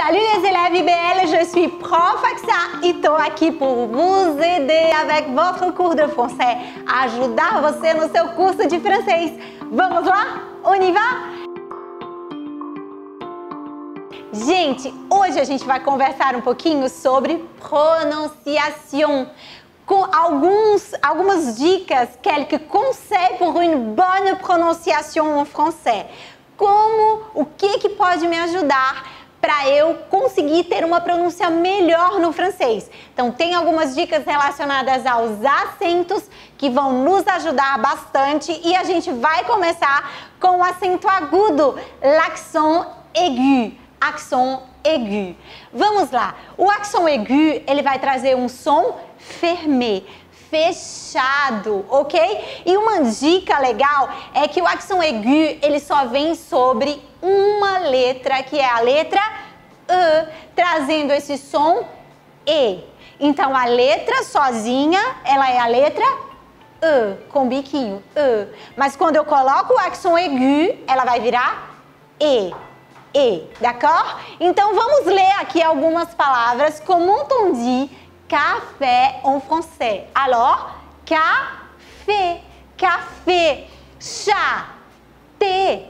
Salut les élèves IBL, je suis prof Axa e estou aqui pour vous aider avec votre cours de français, ajudar você no seu curso de francês. Vamos lá? On y va? Gente, hoje a gente vai conversar um pouquinho sobre prononciação, com algumas dicas, quelques conseils pour une bonne prononciation en français. O que pode me ajudar para eu conseguir ter uma pronúncia melhor no francês. Então, tem algumas dicas relacionadas aos acentos que vão nos ajudar bastante e a gente vai começar com o acento agudo, l'accent aigu. Accent aigu. Vamos lá. O accent aigu, ele vai trazer um som fermé, fechado, ok? E uma dica legal é que o accent aigu, ele só vem sobre uma letra, que é a letra E, trazendo esse som E. Então, a letra sozinha, ela é a letra E, com biquinho, E. Mas quando eu coloco o accent aigu, ela vai virar E, d'accord? Então, vamos ler aqui algumas palavras. Comment on dit café en français? Alors, café, café, chat, thé,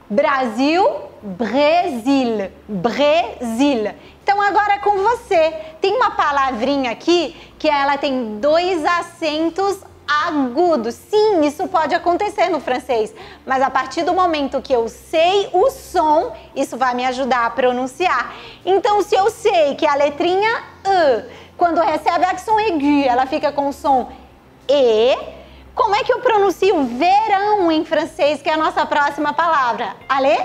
Brasil, Brasil, Brasil. Então agora é com você. Tem uma palavrinha aqui que ela tem dois acentos agudos. Sim, isso pode acontecer no francês, mas a partir do momento que eu sei o som, isso vai me ajudar a pronunciar. Então, se eu sei que a letrinha E, quando recebe accent aigu, ela fica com o som E, como é que eu pronuncio verão em francês, que é a nossa próxima palavra? Allez?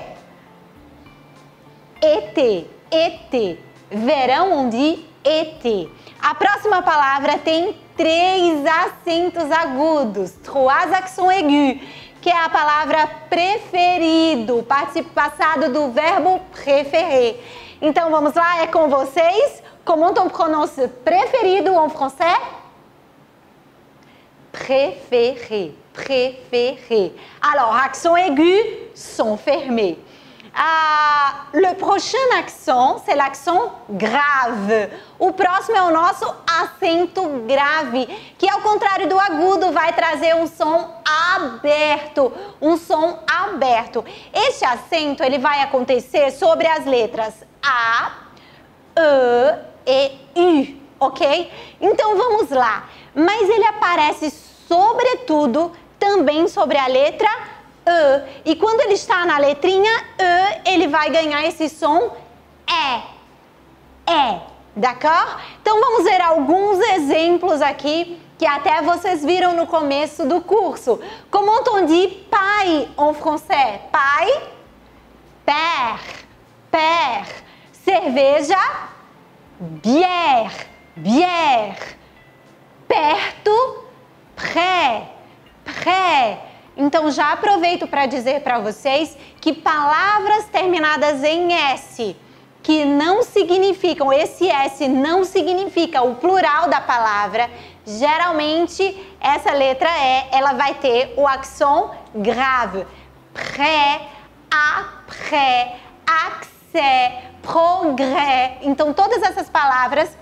Été, été. Verão, on dit été. A próxima palavra tem três acentos agudos, trois accents aigus, que é a palavra preferido, participe passado do verbo préférer. Então vamos lá, é com vocês. Comment on prononce preferido en français? Préféré, préféré. Alors, accent aigu, son fermé. Le prochain accent, c'est l'accent grave. O próximo é o nosso acento grave, que ao contrário do agudo vai trazer um som aberto, Este acento, ele vai acontecer sobre as letras A, E e U, ok? Então vamos lá. Mas ele aparece sobretudo também sobre a letra E. E quando ele está na letrinha E, ele vai ganhar esse som d'accord? Então vamos ver alguns exemplos aqui que até vocês viram no começo do curso. Comment on dit pai en français? Pai, père, père. Cerveja, bière, bière. Perto, près, près. Então já aproveito para dizer para vocês que palavras terminadas em S, que não significam, esse S não significa o plural da palavra, geralmente essa letra E, ela vai ter o accent grave. Près, après, accès, progrès. Então todas essas palavras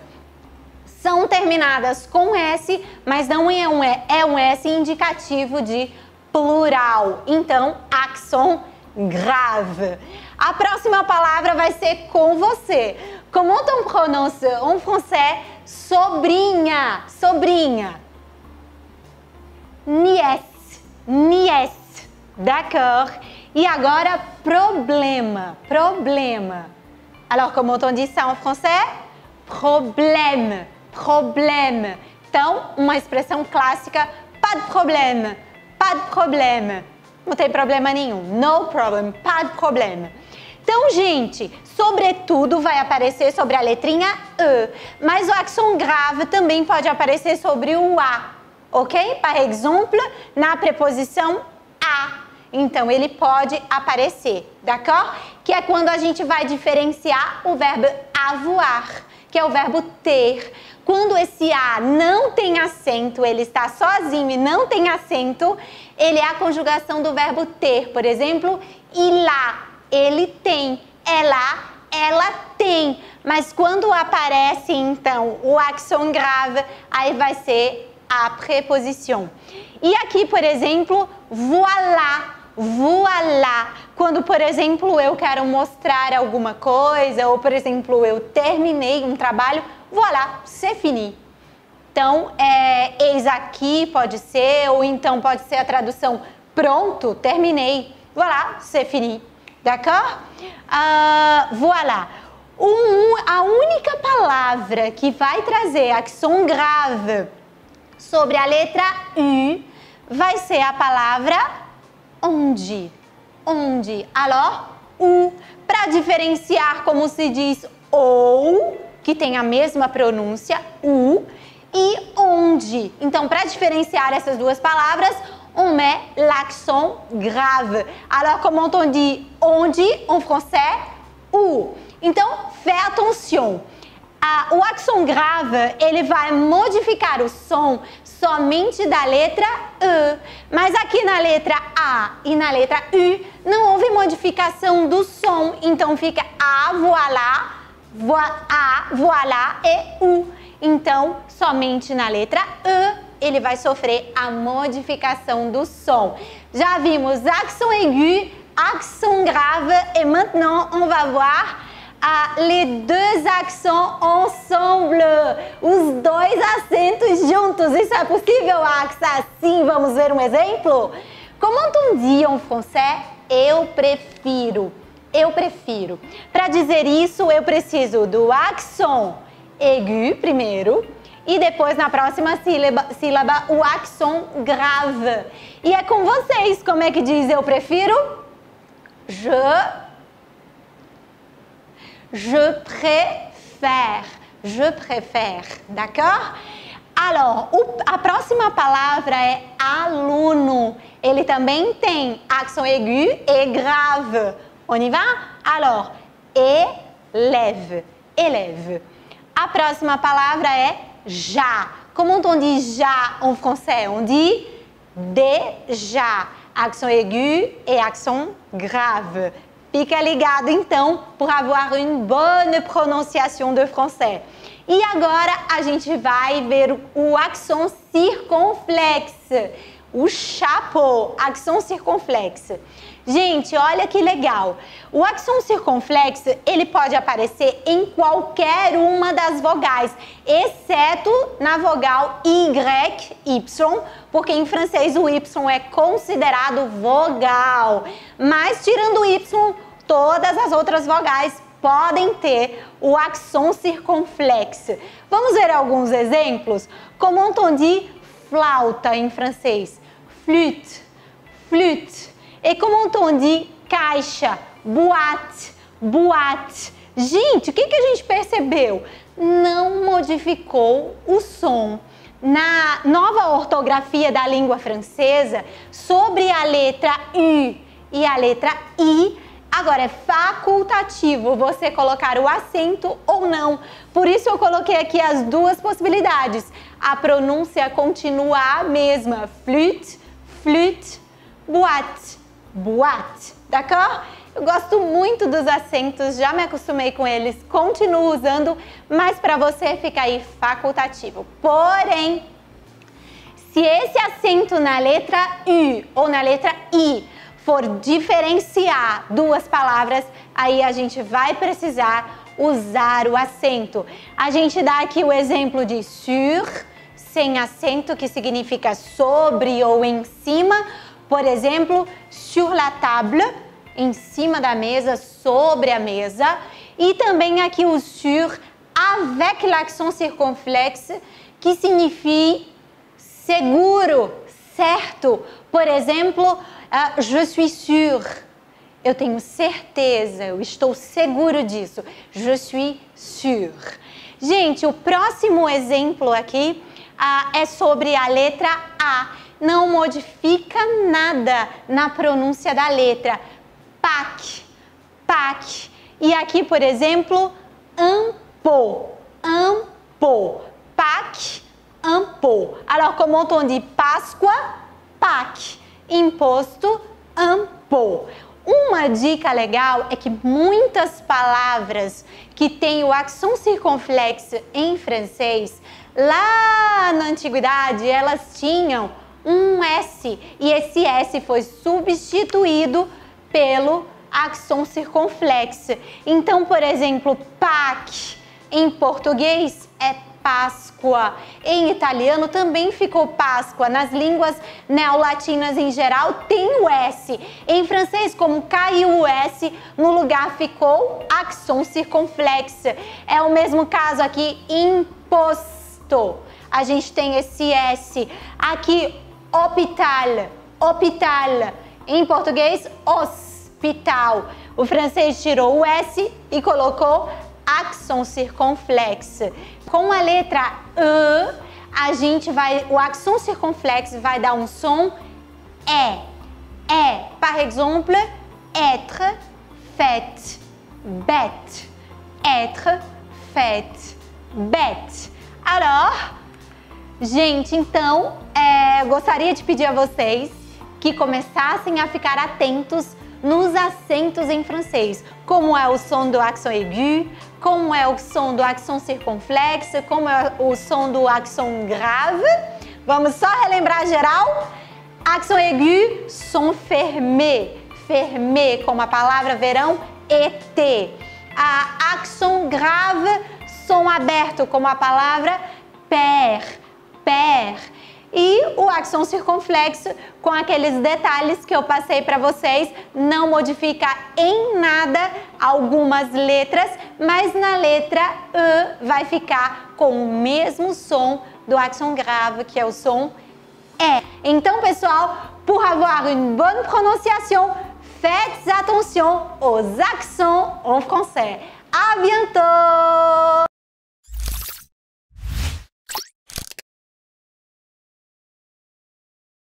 são terminadas com S, mas não é um S indicativo de plural. Então, accent grave. A próxima palavra vai ser com você. Comment on prononce en français sobrinha, sobrinha? Nièce, nièce. D'accord? E agora, problema, problema. Alors, comment on dit ça en français? Problème, problème. Então, uma expressão clássica, pas de problème, pas de problème. Não tem problema nenhum, no problem, pas de problème. Então, gente, sobretudo vai aparecer sobre a letrinha E, mas o accent grave também pode aparecer sobre o A, ok? Par exemple, na preposição a. Então, ele pode aparecer, d'accord? Que é quando a gente vai diferenciar o verbo avoir, que é o verbo ter. Quando esse A não tem acento, ele está sozinho e não tem acento, ele é a conjugação do verbo ter. Por exemplo, il a, ele tem. Ela, ela tem. Mas quando aparece, então, o accent grave, aí vai ser a preposição. E aqui, por exemplo, voilà, voilà. Quando, por exemplo, eu quero mostrar alguma coisa, ou, por exemplo, eu terminei um trabalho, voilà, c'est fini. Então, eis aqui pode ser, ou então pode ser a tradução pronto, terminei. Voilà, c'est fini. D'accord? Voilà. A única palavra que vai trazer accent grave sobre a letra U vai ser a palavra onde. Onde. Alors, U. Para diferenciar como se diz ou, que tem a mesma pronúncia, U, e onde. Então, para diferenciar essas duas palavras, on met l'accent grave. Alors, comment on dit onde en français? Où. Então, fais attention. O accent grave, ele vai modificar o som somente da letra E. Mas aqui na letra A e na letra U, não houve modificação do som. Então, fica A, voilà e U. Então, somente na letra E, ele vai sofrer a modificação do som. Já vimos accent aigu, accent grave et maintenant on va voir les deux accents ensemble. Os dois acentos juntos. Isso é possível, Axa? Sim, vamos ver um exemplo? Comment on dit en français? Eu prefiro. Eu prefiro. Para dizer isso, eu preciso do accent aigu primeiro e depois na próxima sílaba o accent grave. E é com vocês. Como é que diz eu prefiro? Je préfère, d'accord? Alors, a próxima palavra é aluno. Ele também tem accent aigu e grave. On y va? Alors, élève, élève. A próxima palavra é já. Comment on dit já en français? On dit déjà. Accent aigu et accent grave. Fica ligado, então, pour avoir une bonne prononciation de français. E agora, a gente vai ver o accent circonflexe. O chapeau, accent circonflexe. Gente, olha que legal. O accent circonflexe, ele pode aparecer em qualquer uma das vogais, exceto na vogal Y, Y, porque em francês o Y é considerado vogal. Mas tirando o Y, todas as outras vogais podem ter o accent circonflexe. Vamos ver alguns exemplos? Comment on dit flauta em francês? Flûte, flûte. E comment on dit caixa? Boîte, boîte. Gente, o que a gente percebeu? Não modificou o som. Na nova ortografia da língua francesa, sobre a letra U e a letra I, agora é facultativo você colocar o acento ou não. Por isso eu coloquei aqui as duas possibilidades. A pronúncia continua a mesma. Flûte, flûte, boîte, boîte. D'accord? Eu gosto muito dos acentos, já me acostumei com eles, continuo usando, mas para você fica aí facultativo. Porém, se esse acento na letra U ou na letra I for diferenciar duas palavras, aí a gente vai precisar usar o acento. A gente dá aqui o exemplo de sur, sem acento, que significa sobre ou em cima. Por exemplo, sur la table, em cima da mesa, sobre a mesa. E também aqui o sur avec l'accent circonflexe, que significa seguro, certo. Por exemplo, je suis sûr. Eu tenho certeza, eu estou seguro disso. Je suis sûr. Gente, o próximo exemplo aqui é sobre a letra A. Não modifica nada na pronúncia da letra. Pack, pack. E aqui, por exemplo, impôt, impôt. Pack, impôt. Alors, comment on dit Páscoa? Pack. Imposto, impôt. Uma dica legal é que muitas palavras que têm o accent circonflexo em francês, lá na antiguidade, elas tinham um S e esse S foi substituído pelo accent circonflexo. Então, por exemplo, Pâques em português é Páscoa. Em italiano também ficou Páscoa. Nas línguas neolatinas em geral tem o S. Em francês, como caiu o S, no lugar ficou accent circonflexo. É o mesmo caso aqui, imposto. A gente tem esse S. Aqui, hôpital. Hôpital. Em português, hospital. O francês tirou o S e colocou accent circonflexo. Com a letra E, o accent circonflexo vai dar um som E. É, par exemple, être, fête, bête. Être, fête, bête. Alors, gente, então, gostaria de pedir a vocês que começassem a ficar atentos nos acentos em francês, como é o som do accent aigu, como é o som do accent circonflexo, como é o som do accent grave. Vamos só relembrar geral? Accent aigu, som fermé, fermé, como a palavra verão, ET. Accent grave, som aberto, como a palavra père, père. E o accent circonflexo, com aqueles detalhes que eu passei para vocês, não modifica em nada algumas letras, mas na letra E vai ficar com o mesmo som do accent grave, que é o som E. Então, pessoal, pour avoir une bonne prononciation, faites attention aux accents en français. À bientôt!